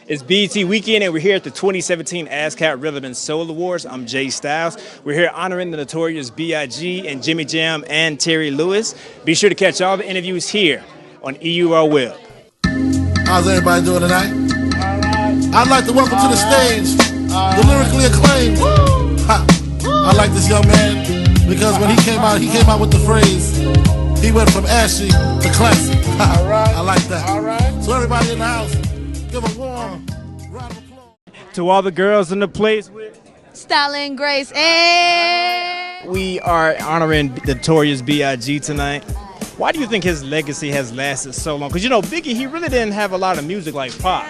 It's BET weekend, and we're here at the 2017 ASCAP Rhythm and Soul Awards. I'm Jay Styles. We're here honoring the Notorious B.I.G. and Jimmy Jam and Terry Lewis. Be sure to catch all the interviews here on EUR Web. How's everybody doing tonight? I'd like to welcome to the stage the lyrically acclaimed. I like this young man because when he came out with the phrase, he went from ashy to classy. I like that. So everybody in the house, give a warm round of applause. To all the girls in the place with Style and Grace. Hey! we are honoring the Notorious B.I.G. tonight. Why do you think his legacy has lasted so long? Because, you know, Biggie, he really didn't have a lot of music like pop,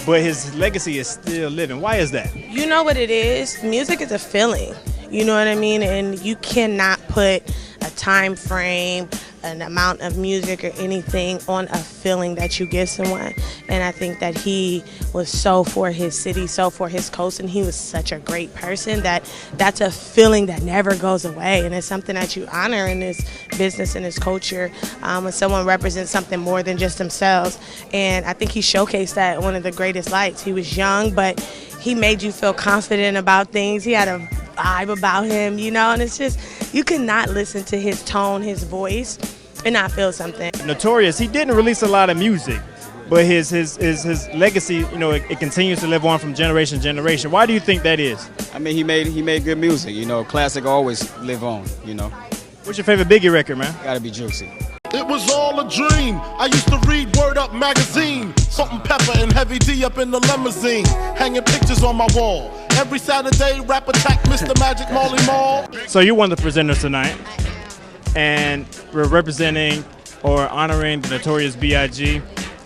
but his legacy is still living. Why is that? You know what it is? Music is a feeling. You know what I mean? And you cannot put a time frame, an amount of music or anything on a feeling that you give someone. And I think that he was so for his city, so for his coast, and he was such a great person that's a feeling that never goes away. And it's something that you honor in this business and this culture when someone represents something more than just themselves. And I think he showcased that in one of the greatest lights. He was young, but he made you feel confident about things. He had a vibe about him, you know, and it's just, you cannot listen to his tone, his voice, and not feel something. Notorious, he didn't release a lot of music, but his legacy, you know, it continues to live on from generation to generation. Why do you think that is? I mean, he made good music, you know. Classic always live on, you know. What's your favorite Biggie record, man? Gotta be Juicy. It was all a dream. I used to read Word Up magazine. Salt and Pepper and Heavy D up in the limousine. Hanging pictures on my wall. Every Saturday, rap attack Mr. Magic Marley Marl. So you're one of the presenters tonight, and we're representing or honoring the Notorious B.I.G.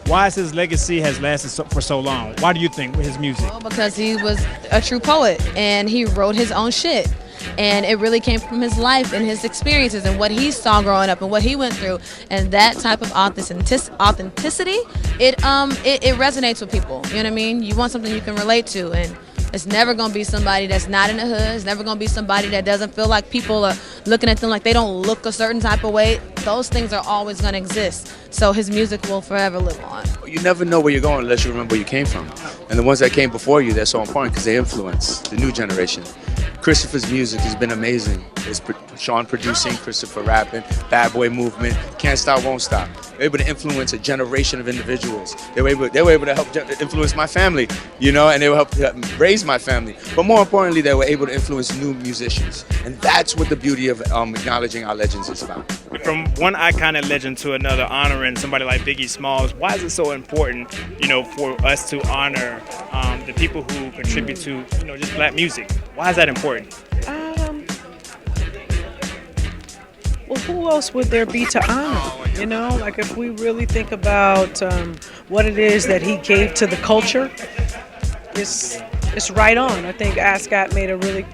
Why is his legacy has lasted for so long? Why do you think with his music? Well, because he was a true poet and he wrote his own shit. And it really came from his life and his experiences and what he saw growing up and what he went through. And that type of authenticity, it resonates with people. You know what I mean? You want something you can relate to, and it's never gonna be somebody that's not in the hood. It's never gonna be somebody that doesn't feel like people are looking at them like they don't look a certain type of way. Those things are always gonna exist. So his music will forever live on. You never know where you're going unless you remember where you came from. And the ones that came before you, they're so important because they influence the new generation. Christopher's music has been amazing. It's Sean producing, Christopher rapping, Bad Boy movement, Can't Stop, Won't Stop. They're able to influence a generation of individuals. They were able to help influence my family, you know, and they were able to raise my family. But more importantly, they were able to influence new musicians. And that's what the beauty of acknowledging our legends is about. From one iconic legend to another, honoring somebody like Biggie Smalls, why is it so important, you know, for us to honor the people who contribute to, you know, just black music? Why is that important? Well, who else would there be to honor? You know, like if we really think about what it is that he gave to the culture, it's right on. I think ASCAP made a really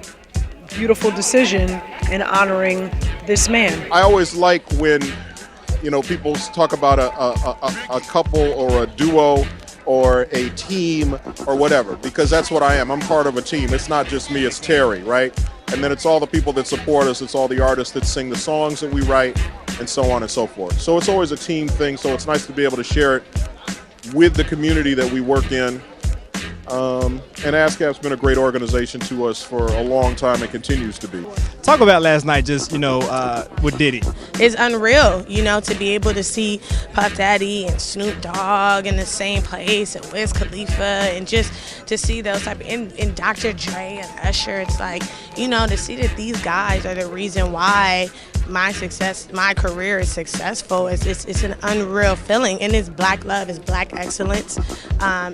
beautiful decision in honoring this man. I always like when, you know, people talk about a couple or a duo or a team or whatever, because that's what I am. I'm part of a team. It's not just me, it's Terry, right? And then it's all the people that support us, it's all the artists that sing the songs that we write, and so on and so forth. So it's always a team thing, so it's nice to be able to share it with the community that we work in. And ASCAP's been a great organization to us for a long time and continues to be. Talk about last night, just, you know, with Diddy. It's unreal, you know, to be able to see Puff Daddy and Snoop Dogg in the same place, and Wiz Khalifa, and just to see those type of, and Dr. Dre and Usher. It's like, you know, to see that these guys are the reason why my career is successful. It's an unreal feeling, and it's black love, it's black excellence.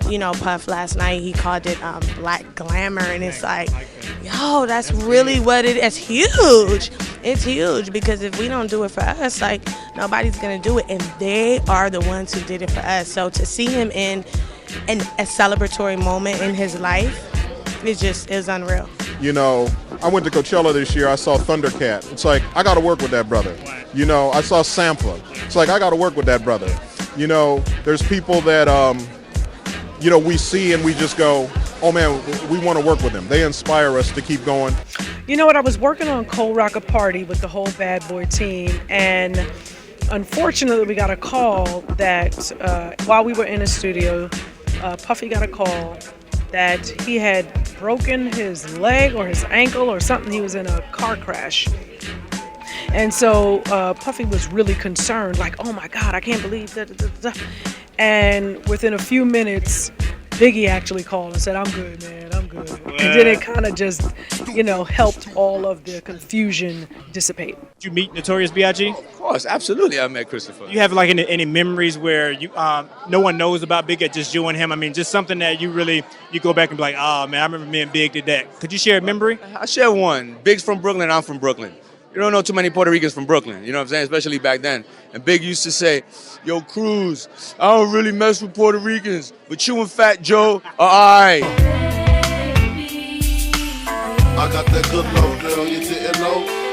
You know, Puff last night, he called it black glamour, and it's like, yo, that's really what it is. It's huge. It's huge, because if we don't do it for us, like, nobody's gonna do it, and they are the ones who did it for us. So to see him in a celebratory moment in his life, is unreal. You know, I went to Coachella this year, I saw Thundercat. It's like, I gotta work with that brother. You know, I saw Sampler. It's like, I gotta work with that brother. You know, there's people that, you know, we see and we just go, oh man, we wanna work with them. They inspire us to keep going. You know what, I was working on Cold Rock a Party with the whole Bad Boy team, and unfortunately we got a call that while we were in the studio, Puffy got a call that he had broken his leg or his ankle or something. He was in a car crash. And so Puffy was really concerned, like, oh my God, I can't believe that. And within a few minutes, Biggie actually called and said, I'm good, man, I'm good. And then it kind of just, helped all of the confusion dissipate. Did you meet Notorious B.I.G.? Of course, absolutely. I met Christopher. You have like any memories where you no one knows about Big, just you and him? I mean, just something that you go back and be like, oh man, I remember me and Big did that. Could you share a memory? I share one. Big's from Brooklyn, I'm from Brooklyn. You don't know too many Puerto Ricans from Brooklyn, you know what I'm saying? Especially back then. And Big used to say, yo, Cruz, I don't really mess with Puerto Ricans, but you and Fat Joe are all right. I got that good love, girl, you didn't know.